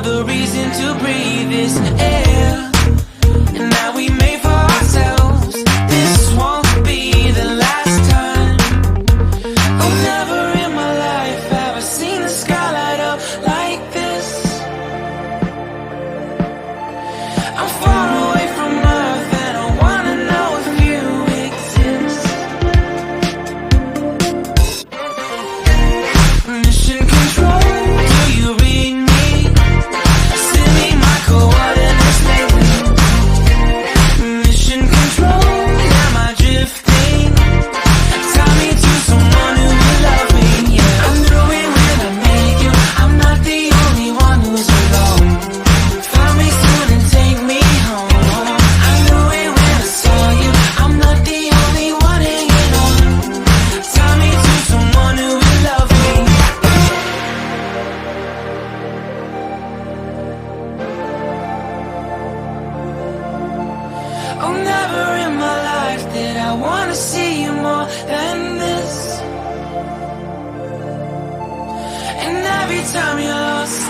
another reason to breathe this air. And now we made for ourselves. This won't be the last time. Oh, never in my life have I seen the sky light up like this. I'm far away from Earth and I wanna know if you exist. Mission control, do you read me? Send me my coordinates lately. Mission control, am I drifting? Tie me to someone who will love me, yeah. I knew it when I met you, I'm not the only one who's alone. Find me soon and take me home. I knew it when I saw you, I'm not the only one hanging on. Tie me to someone who will love me. Oh, never in my life did I wanna see you more than this. And every time you're lost